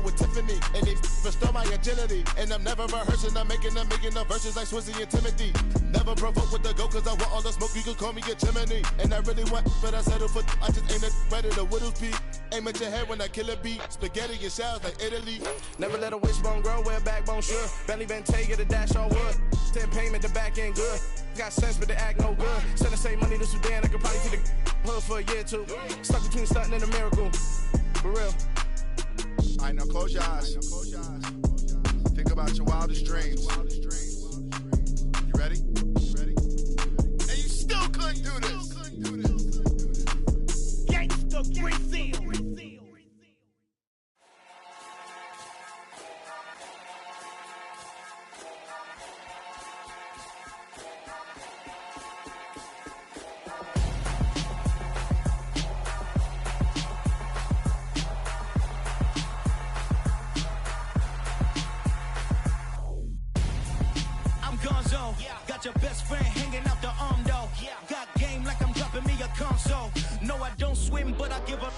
With Tiffany, and they restore my agility. And I'm never rehearsing, I'm making a million of verses like Swizzy and Timothy. Never provoke with the go, cause I want all the smoke, you can call me a chimney. And I really want, but I settle for, I just ain't ready to whittles peak. Aim at your head when I kill a beat. Spaghetti and shells like Italy. Never let a wishbone grow where a backbone should. Bentley Bentayga, the dash all wood. 10 payment, the back end good. Got sense, but they act no good. Send the same money to Sudan, I could probably see the hood for a year or two. Stuck between stunting and a miracle. For real. All right, now close your eyes. Think about your wildest dreams. You ready? And you still couldn't do this. Gangsta Brazil. Got your best friend hanging out the arm though. Got game like I'm dropping me a console. No, I don't swim, but I give up.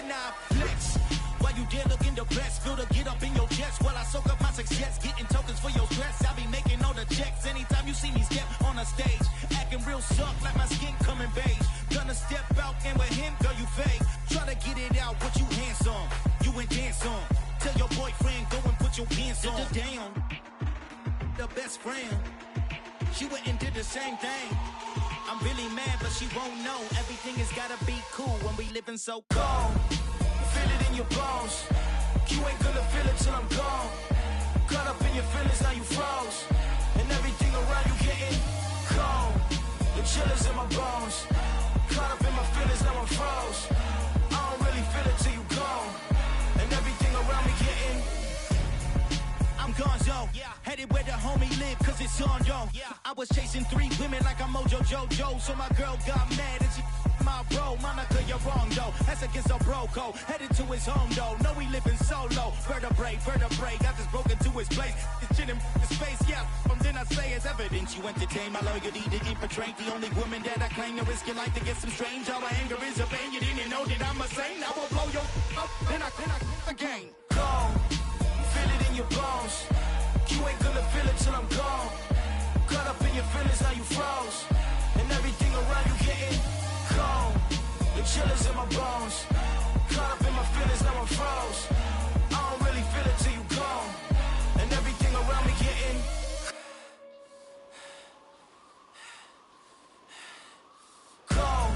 Nah, flex. While you there looking the best, feel to get up in your chest while I soak up my success. Getting tokens for your stress. I be making all the checks anytime you see me step on a stage. Acting real suck like my skin coming beige. Gonna step out and with him, girl, you fake. Try to get it out, but you handsome. You ain't dance on. Tell your boyfriend, go and put your pants on. Down. The best friend. She went and did the same thing. I'm really mad, but she won't know. Everything has gotta be cool when we living so cold. Feel it in your bones. You ain't gonna feel it till I'm gone. Caught up in your feelings, now you froze. And everything around you getting cold. The chill is in my bones. Caught up in my feelings, now I'm froze. I don't really feel it till you gone. And everything around me getting I'm gonzo, headed where the homie live, cause it's on, yo. I was chasing 3 women like I'm Mojo Jojo, so my girl got mad and she my bro. Monica, you're wrong, though. That's against a bro code. Headed to his home, though. No, he living solo. Vertebrae, got just broken to his place. His chin in his face, yeah. From then I say it's evidence you entertain my loyalty to infiltrate. The only woman that I claim to risk your life to get some strange. All my anger is a pain. You didn't know that I'm a saint. I will blow your up, then I again. Go. Feel it in your bones. You ain't gonna feel it till I'm gone. Caught up in your feelings, now you froze. And everything around you getting cold. The chill is in my bones. Caught up in my feelings, now I'm froze. I don't really feel it till you gone. And everything around me getting cold.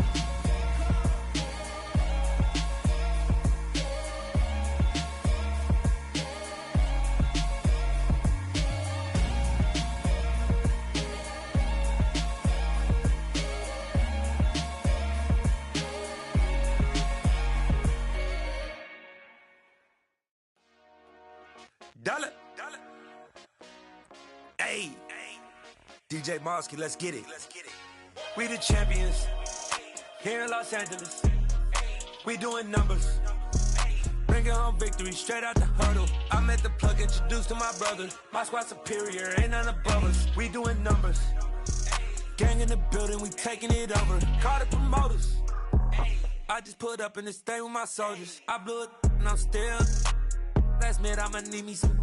Dollar. Hey, DJ Mosky, let's get it. We the champions here in Los Angeles. We doing numbers. Bringing home victory straight out the hurdle. I met the plug, introduced to my brother. My squad superior, ain't none above us. We doing numbers. Gang in the building, we taking it over. Call the promoters. I just put up in this thing with my soldiers. I blew it and I'm still. Last minute, I'ma need me some.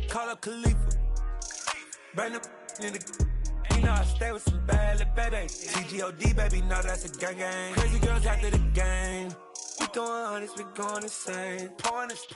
Call up Khalifa. Bring the in the. You know I stay with some bad little baby. TGOD, baby, no, that's a gang gang. Crazy girls after the game. We throwing hundreds, we going insane. Pouring this.